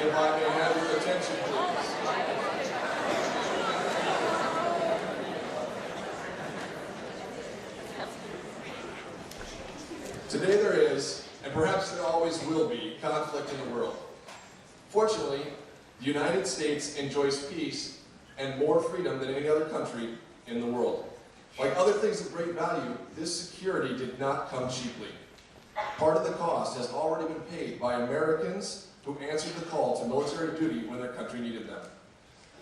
If I may have your attention, please. Today there is, and perhaps there always will be, conflict in the world. Fortunately, the United States enjoys peace and more freedom than any other country in the world. Like other things of great value, this security did not come cheaply. Part of the cost has already been paid by Americans who answered the call to military duty when their country needed them.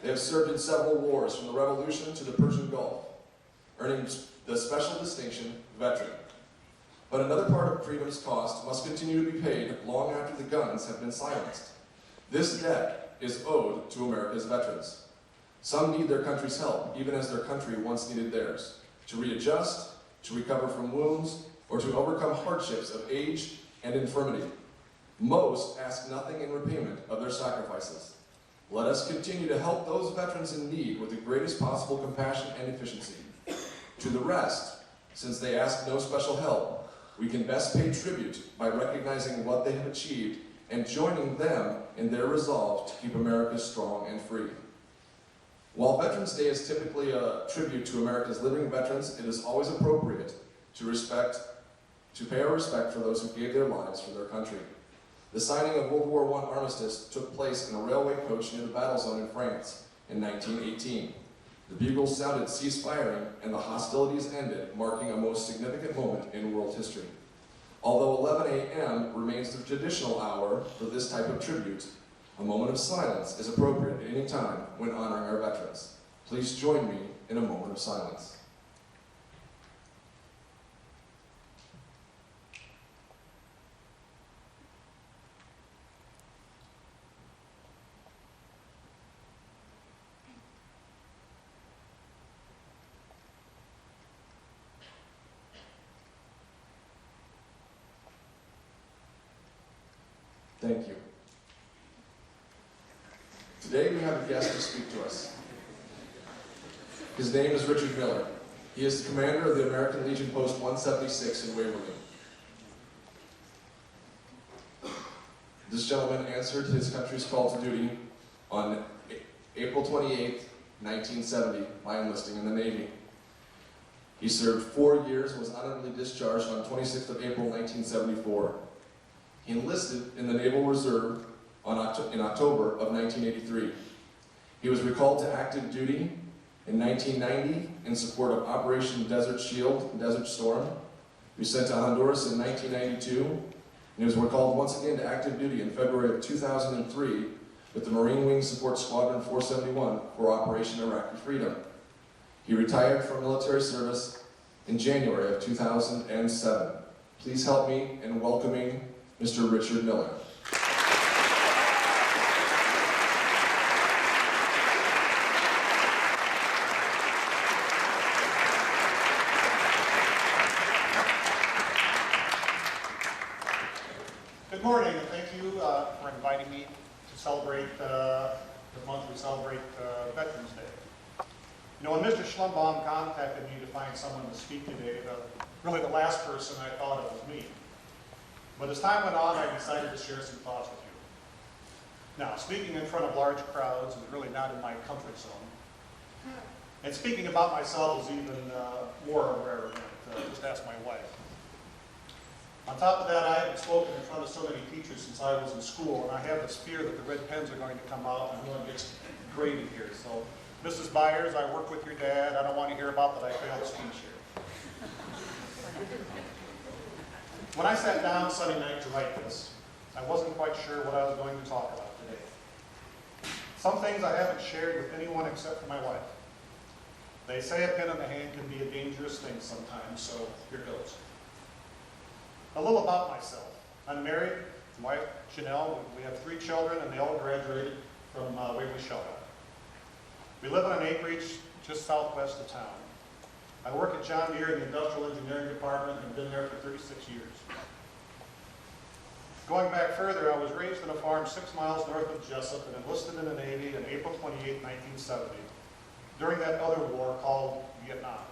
They have served in several wars, from the Revolution to the Persian Gulf, earning the special distinction, veteran. But another part of freedom's cost must continue to be paid long after the guns have been silenced. This debt is owed to America's veterans. Some need their country's help, even as their country once needed theirs, to readjust, to recover from wounds, or to overcome hardships of age and infirmity. Most ask nothing in repayment of their sacrifices. Let us continue to help those veterans in need with the greatest possible compassion and efficiency. To the rest, since they ask no special help, we can best pay tribute by recognizing what they have achieved and joining them in their resolve to keep America strong and free. While Veterans Day is typically a tribute to America's living veterans, it is always appropriate to pay our respect for those who gave their lives for their country. The signing of World War I armistice took place in a railway coach near the battle zone in France in 1918. The bugles sounded cease firing and the hostilities ended, marking a most significant moment in world history. Although 11 a.m. remains the traditional hour for this type of tribute, a moment of silence is appropriate at any time when honoring our veterans. Please join me in a moment of silence. Thank you. Today we have a guest to speak to us. His name is Richard Miller. He is the commander of the American Legion Post 176 in Waverly. This gentleman answered his country's call to duty on April 28, 1970, by enlisting in the Navy. He served 4 years and was honorably discharged on 26th of April, 1974. He enlisted in the Naval Reserve in October of 1983. He was recalled to active duty in 1990 in support of Operation Desert Shield and Desert Storm. He was sent to Honduras in 1992, and he was recalled once again to active duty in February of 2003 with the Marine Wing Support Squadron 471 for Operation Iraqi Freedom. He retired from military service in January of 2007. Please help me in welcoming Mr. Richard Miller. Good morning, and thank you for inviting me to celebrate the month we celebrate Veterans Day. You know, when Mr. Schlumbaum contacted me to find someone to speak today, really the last person I thought of was me. But as time went on, I decided to share some thoughts with you. Now, speaking in front of large crowds is really not in my comfort zone. And speaking about myself is even more a rare event. Just ask my wife. On top of that, I haven't spoken in front of so many teachers since I was in school, and I have this fear that the red pens are going to come out and I'm going to get graded here. So, Mrs. Byers, I work with your dad. I don't want to hear about that I failed speech here. When I sat down Sunday night to write this, I wasn't quite sure what I was going to talk about today. Some things I haven't shared with anyone except for my wife. They say a pen in the hand can be a dangerous thing sometimes, so here goes. A little about myself. I'm married, my wife Janelle. We have 3 children, and they all graduated from Waverly Shelter. We live on an acreage just southwest of town. I work at John Deere in the Industrial Engineering Department and been there for 36 years. Going back further, I was raised on a farm 6 miles north of Jessup and enlisted in the Navy on April 28, 1970, during that other war called Vietnam.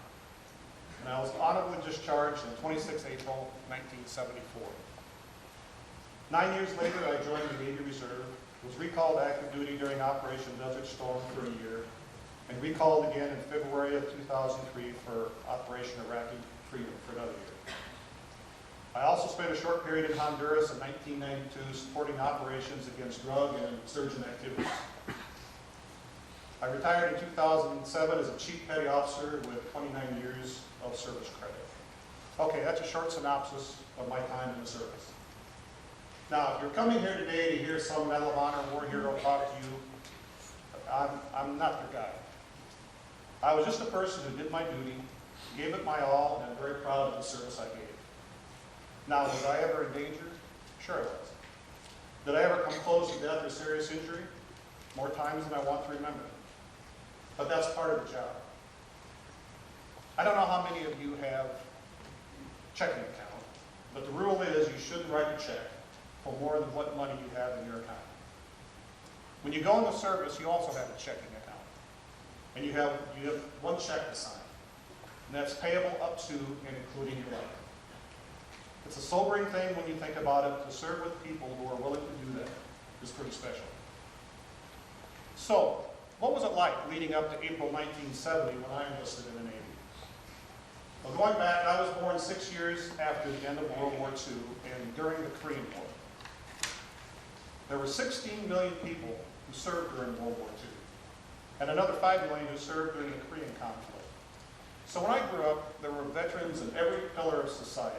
And I was honorably discharged on 26 April 1974. 9 years later, I joined the Navy Reserve was recalled active duty during Operation Desert Storm for a year, and recalled again in February of 2003 for Operation Iraqi Freedom for another year. I also spent a short period in Honduras in 1992 supporting operations against drug and insurgent activities. I retired in 2007 as a Chief Petty Officer with 29 years of service credit. Okay, that's a short synopsis of my time in the service. Now, if you're coming here today to hear some Medal of Honor war hero talk to you, I'm not your guy. I was just a person who did my duty, gave it my all, and I'm very proud of the service I gave. Now, was I ever in danger? Sure I was. Did I ever come close to death or serious injury? More times than I want to remember. But that's part of the job. I don't know how many of you have checking account, but the rule is you shouldn't write a check for more than what money you have in your account. When you go in the service, you also have a checking account. And you have one check to sign. And that's payable up to and including your life. It's a sobering thing when you think about it. To serve with people who are willing to do that is pretty special. So, what was it like leading up to April 1970 when I enlisted in the Navy? Well, going back, I was born 6 years after the end of World War II and during the Korean War. There were 16 million people who served during World War II, and another 5 million who served during the Korean conflict. So when I grew up, there were veterans in every pillar of society.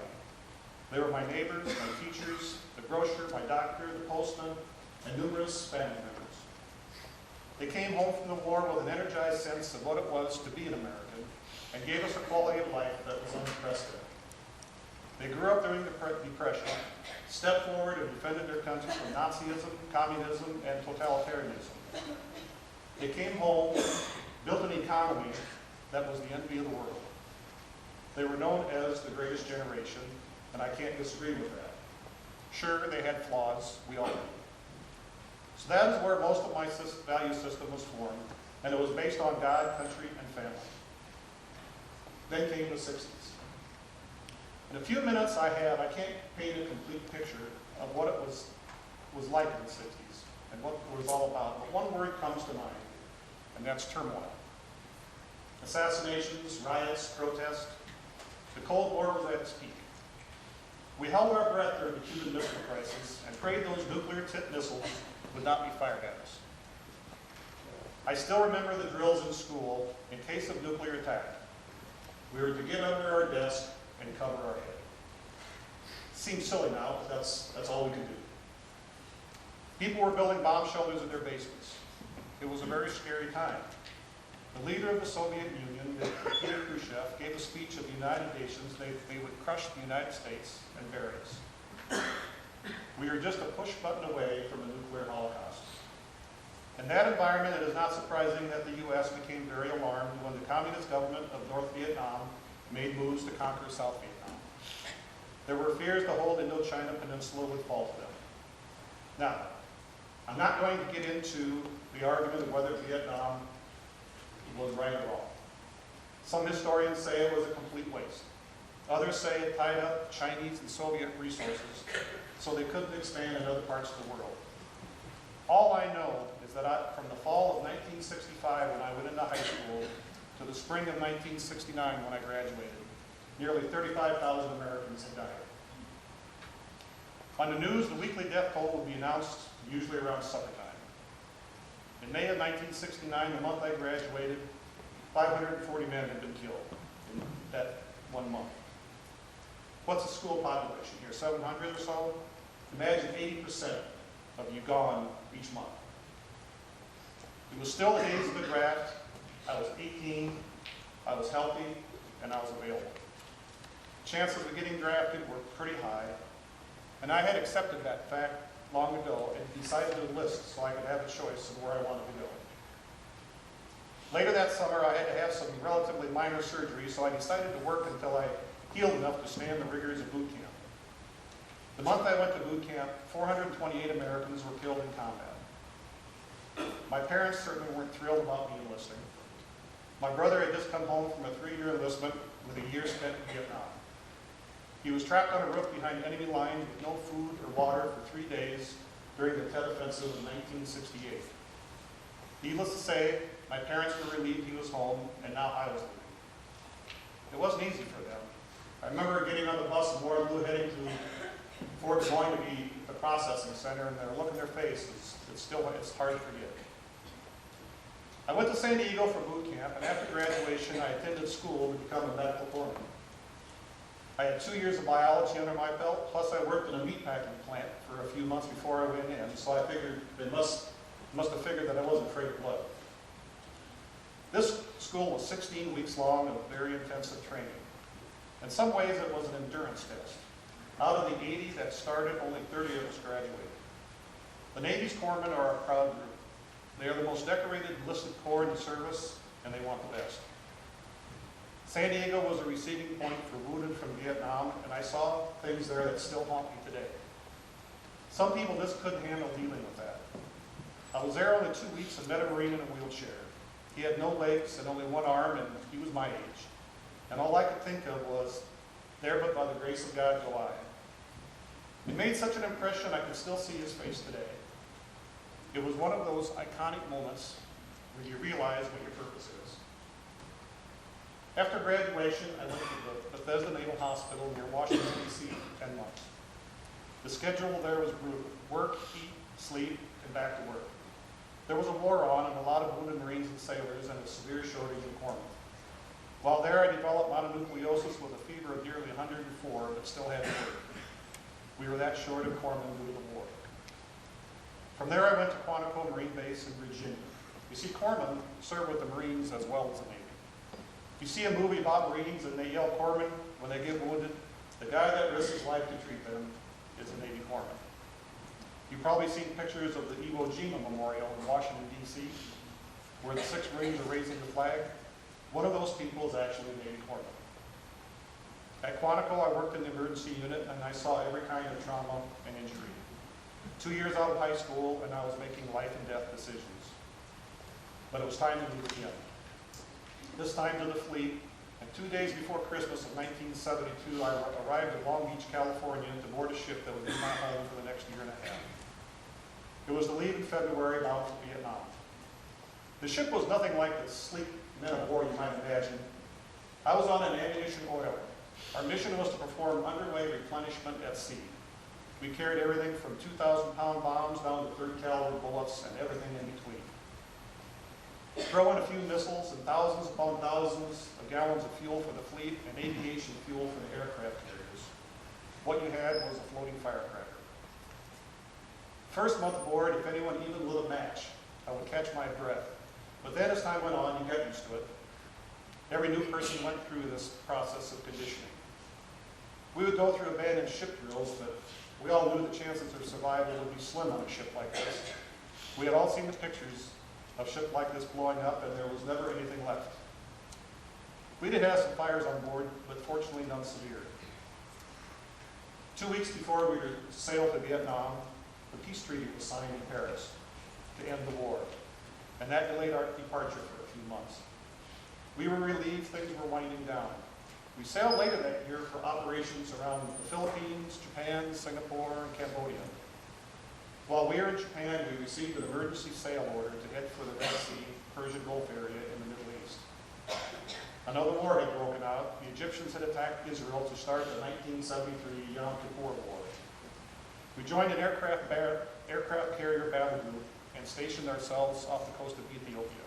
They were my neighbors, my teachers, the grocer, my doctor, the postman, and numerous family members. They came home from the war with an energized sense of what it was to be an American and gave us a quality of life that was unprecedented. They grew up during the Depression, stepped forward and defended their country from Nazism, communism, and totalitarianism. They came home, built an economy that was the envy of the world. They were known as the greatest generation, and I can't disagree with that. Sure, they had flaws, we all do. So that is where most of my value system was formed, and it was based on God, country, and family. Then came the 60s. In a few minutes I can't paint a complete picture of what it was like in the 60s and what it was all about, but one word comes to mind, and that's turmoil. Assassinations, riots, protests. The Cold War was at its peak. We held our breath during the Cuban Missile Crisis and prayed those nuclear-tipped missiles would not be fired at us. I still remember the drills in school in case of nuclear attack. We were to get under our desk and cover our head. Seems silly now, but that's all we could do. People were building bomb shelters in their basements. It was a very scary time. The leader of the Soviet Union, Nikita Khrushchev, gave a speech at the United Nations. They would crush the United States and bury us. We are just a push button away from a nuclear holocaust. In that environment, it is not surprising that the U.S. became very alarmed when the communist government of North Vietnam made moves to conquer South Vietnam. There were fears the whole Indochina Peninsula would fall to them. Now, I'm not going to get into the argument of whether Vietnam was right or wrong. Some historians say it was a complete waste. Others say it tied up Chinese and Soviet resources so they couldn't expand in other parts of the world. All I know is that from the fall of 1965 when I went into high school to the spring of 1969 when I graduated, nearly 35,000 Americans had died. On the news, the weekly death toll would be announced usually around supper time. In May of 1969, the month I graduated, 540 men had been killed in that 1 month. What's the school population here, 700 or so? Imagine 80% of you gone each month. It was still the days of the draft. I was 18, I was healthy, and I was available. Chances of getting drafted were pretty high, and I had accepted that fact long ago and decided to enlist so I could have a choice of where I wanted to go. Later that summer, I had to have some relatively minor surgery, so I decided to work until I healed enough to stand the rigors of boot camp. The month I went to boot camp, 428 Americans were killed in combat. My parents certainly weren't thrilled about me enlisting. My brother had just come home from a 3-year enlistment with a year spent in Vietnam. He was trapped on a roof behind enemy lines with no food or water for 3 days during the Tet Offensive in 1968. Needless to say, my parents were relieved he was home, and now I was leaving. It wasn't easy for them. I remember getting on the bus in Waterloo heading to Fort Des Moines to be the processing center, and the look in their faces, it's hard to forget. I went to San Diego for boot camp, and after graduation, I attended school to become a medical foreman. I had 2 years of biology under my belt, plus I worked in a meatpacking plant for a few months before I went in, so I figured they must have figured that I wasn't afraid of blood. This school was 16 weeks long of very intensive training. In some ways, it was an endurance test. Out of the 80 that started, only 30 of us graduated. The Navy's corpsmen are a proud group. They are the most decorated enlisted corps in the service, and they want the best. San Diego was a receiving point for wounded from Vietnam, and I saw things there that still haunt me today. Some people just couldn't handle dealing with that. I was there only 2 weeks and met a Marine in a wheelchair. He had no legs and only one arm, and he was my age. And all I could think of was, there but by the grace of God go I. It made such an impression I can still see his face today. It was one of those iconic moments where you realize what your purpose is. After graduation, I went to the Bethesda Naval Hospital near Washington, D.C. for 10 months. The schedule there was brutal. Work, eat, sleep, and back to work. There was a war on and a lot of wounded Marines and sailors and a severe shortage in corpsmen. While there, I developed mononucleosis with a fever of nearly 104, but still had to work. We were that short of corpsmen due to the war. From there, I went to Quantico Marine Base in Virginia. You see, corpsmen serve with the Marines as well as the Navy. You see a movie about Marines and they yell corpsmen when they get wounded. The guy that risks his life to treat them is a Navy corpsman. You've probably seen pictures of the Iwo Jima Memorial in Washington, D.C., where the 6 Marines are raising the flag. One of those people is actually a Navy corpsman. At Quantico, I worked in the emergency unit, and I saw every kind of trauma and injury. 2 years out of high school, and I was making life and death decisions. But it was time to move again. This time to the fleet, and 2 days before Christmas of 1972, I arrived in Long Beach, California to board a ship that would be my home for the next year and a half. It was to leave in February bound for Vietnam. The ship was nothing like the sleek men of war you might imagine. I was on an ammunition oiler. Our mission was to perform underway replenishment at sea. We carried everything from 2,000-pound bombs down to 30 caliber bullets and everything in between. Throw in a few missiles and thousands upon thousands of gallons of fuel for the fleet and aviation fuel for the aircraft carriers. What you had was a floating firecracker. First month aboard, if anyone even lit a match, I would catch my breath. But then as time went on, you got used to it. Every new person went through this process of conditioning. We would go through abandoned ship drills, but we all knew the chances of survival would be slim on a ship like this. We had all seen the pictures of a ship like this blowing up, and there was never anything left. We did have some fires on board, but fortunately none severe. 2 weeks before we sailed to Vietnam, the peace treaty was signed in Paris to end the war, and that delayed our departure for a few months. We were relieved things were winding down. We sailed later that year for operations around the Philippines, Japan, Singapore, and Cambodia. While we were in Japan, we received an emergency sail order to head for the Red Sea, Persian Gulf area in the Middle East. Another war had broken out. The Egyptians had attacked Israel to start the 1973 Yom Kippur War. We joined an aircraft carrier battle group and stationed ourselves off the coast of Ethiopia.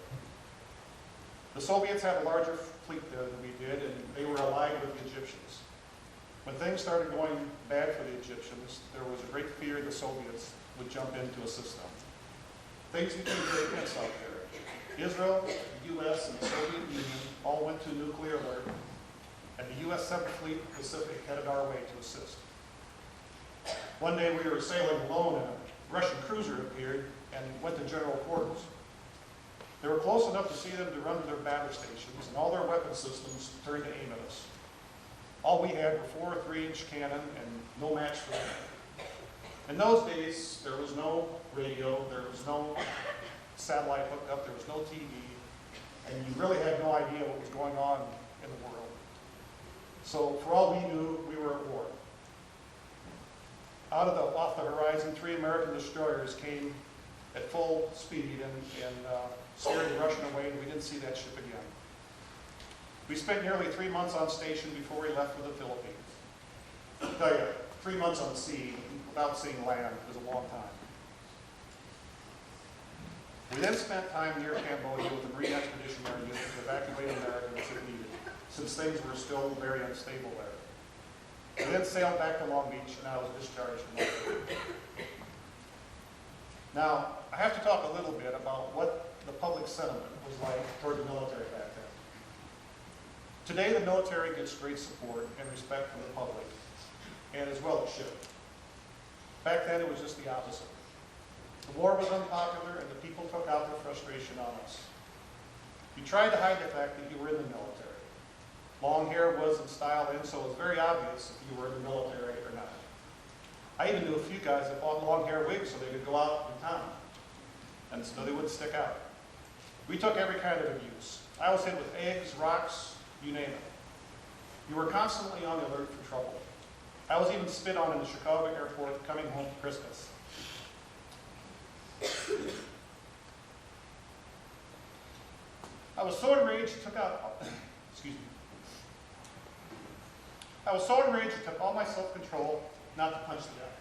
The Soviets had a larger fleet there than we did, and they were allied with the Egyptians. When things started going bad for the Egyptians, there was a great fear the Soviets would jump in to assist them. Things became very tense out there. Israel, the U.S., and the Soviet Union all went to nuclear alert, and the U.S. 7th Fleet Pacific headed our way to assist. One day we were sailing alone, and a Russian cruiser appeared and went to general quarters. They were close enough to see them to run to their battle stations, and all their weapon systems turned to aim at us. All we had were 4 3-inch cannon and no match for them. In those days, there was no radio, there was no satellite hooked up, there was no TV, and you really had no idea what was going on in the world. So for all we knew, we were at war. off the horizon, 3 American destroyers came at full speed and scared the Russian away, and we didn't see that ship again. We spent nearly 3 months on station before we left for the Philippines. I'll tell you, 3 months on sea without seeing land is a long time. We then spent time near Cambodia with the Marine Expeditionary Unit to evacuate Americans if needed, since things were still very unstable there. We then sailed back to Long Beach, and I was discharged from there. Now, I have to talk a little bit about what the public sentiment was like toward the military back then. Today, the military gets great support and respect from the public, and as well it should. Back then, it was just the opposite. The war was unpopular, and the people took out their frustration on us. You tried to hide the fact that you were in the military. Long hair was in style then, so it was very obvious if you were in the military or not. I even knew a few guys that bought long hair wigs so they could go out in town, and so they wouldn't stick out. We took every kind of abuse. I was hit with eggs, rocks, you name it. You were constantly on the alert for trouble. I was even spit on in the Chicago airport coming home for Christmas. I was so enraged it took out, excuse me. I was so enraged it took all my self-control not to punch the guy.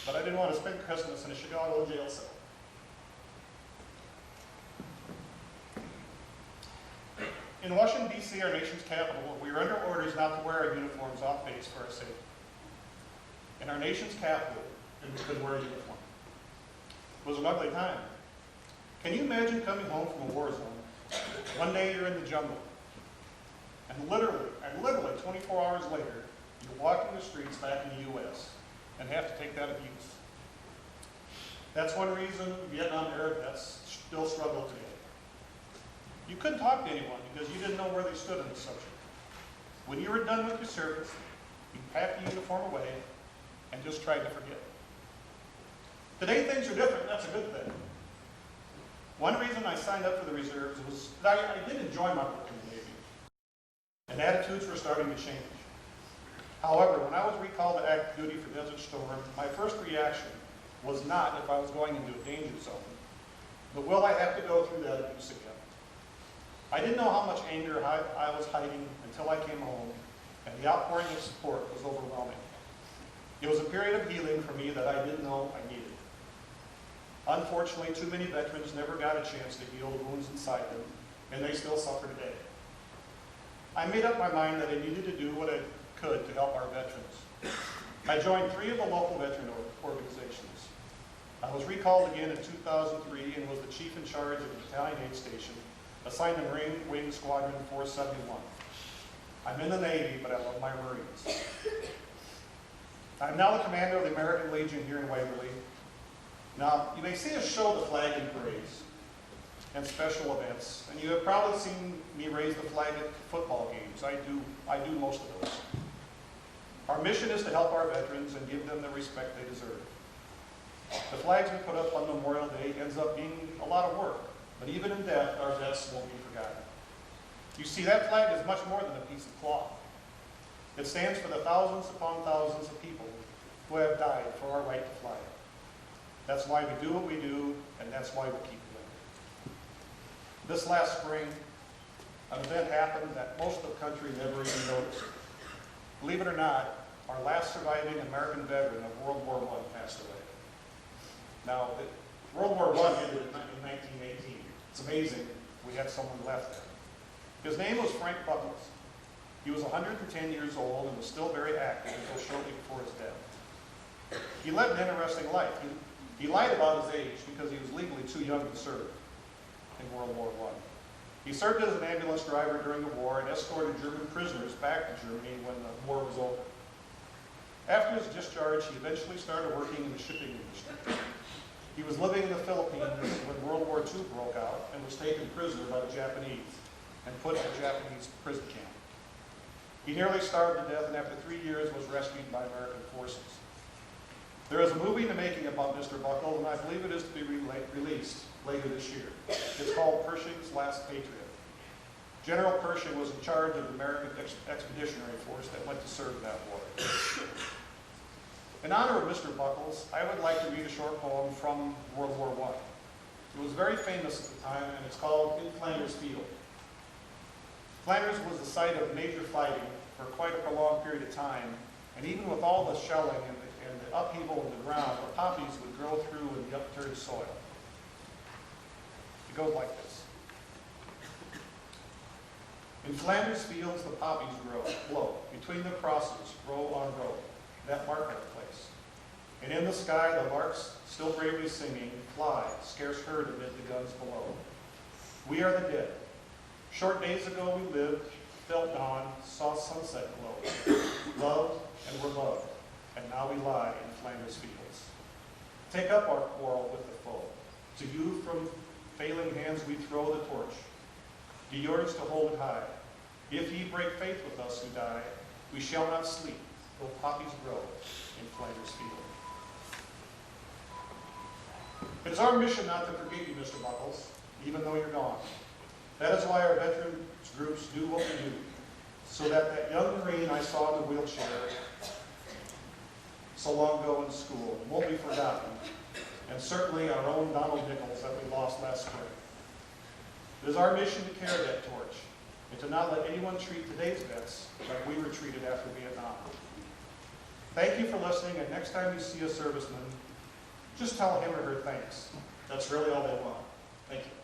But I didn't want to spend Christmas in a Chicago jail cell. In Washington, D.C., our nation's capital, we were under orders not to wear our uniforms off base for our safety. In our nation's capital, and we couldn't wear a uniform. It was an ugly time. Can you imagine coming home from a war zone? One day you're in the jungle, and literally 24 hours later, you're walking the streets back in the U.S. and have to take that abuse. That's one reason Vietnam era vets still struggle today. You couldn't talk to anyone because you didn't know where they stood on the subject. When you were done with your service, you packed the uniform away and just tried to forget. Today things are different, and that's a good thing. One reason I signed up for the reserves was that I did enjoy my work in the Navy, and attitudes were starting to change. However, when I was recalled to active duty for Desert Storm, my first reaction was not if I was going into a danger zone, but will I have to go through that abuse again? I didn't know how much anger I was hiding until I came home, and the outpouring of support was overwhelming. It was a period of healing for me that I didn't know I needed. Unfortunately, too many veterans never got a chance to heal the wounds inside them, and they still suffer today. I made up my mind that I needed to do what I could to help our veterans. I joined 3 of the local veteran organizations. I was recalled again in 2003 and was the chief in charge of the Battalion 8 station, assigned to Marine Wing Squadron 471. I'm in the Navy, but I love my Marines. I'm now the commander of the American Legion here in Waverly. Now, you may see us show the flag in parades and special events, and you have probably seen me raise the flag at football games. I do most of those. Our mission is to help our veterans and give them the respect they deserve. The flags we put up on Memorial Day ends up being a lot of work, but even in death, our vets won't be forgotten. You see, that flag is much more than a piece of cloth. It stands for the thousands upon thousands of people who have died for our right to fly. That's why we do what we do, and that's why we keep doing it. This last spring, an event happened that most of the country never even noticed. Believe it or not, our last surviving American veteran of World War I passed away. Now, World War I ended in 1918. It's amazing we had someone left there. His name was Frank Buckles. He was 110 years old and was still very active until shortly before his death. He led an interesting life. He lied about his age because he was legally too young to serve in World War I. He served as an ambulance driver during the war and escorted German prisoners back to Germany when the war was over. After his discharge, he eventually started working in the shipping industry. He was living in the Philippines when World War II broke out and was taken prisoner by the Japanese and put in a Japanese prison camp. He nearly starved to death and after 3 years was rescued by American forces. There is a movie in the making about Mr. Buckles, and I believe it is to be released later this year. It's called Pershing's Last Patriot. General Pershing was in charge of the American Expeditionary Force that went to serve that war. In honor of Mr. Buckles, I would like to read a short poem from World War I. It was very famous at the time, and it's called In Flanders Field. Flanders was the site of major fighting for quite a prolonged period of time, and even with all the shelling and the upheaval in the ground, the poppies would grow through in the upturned soil. It goes like this. In Flanders fields the poppies blow, between the crosses, row on row, that mark our place. And in the sky the larks, still bravely singing, fly, scarce heard amid the guns below. We are the dead. Short days ago we lived, felt dawn, saw sunset glow, loved and were loved, and now we lie in Flanders fields. Take up our quarrel with the foe. To you from failing hands we throw the torch. Be yours to hold it high. If ye break faith with us who die, we shall not sleep, though poppies grow in Flanders field. It is our mission not to forget you, Mr. Buckles, even though you're gone. That is why our veterans groups do what we do, so that young Marine I saw in the wheelchair so long ago in school won't be forgotten, and certainly our own Donald Nichols that we lost last spring. It is our mission to carry that torch, and to not let anyone treat today's vets like we were treated after Vietnam. Thank you for listening, and next time you see a serviceman, just tell him or her thanks. That's really all they want. Thank you.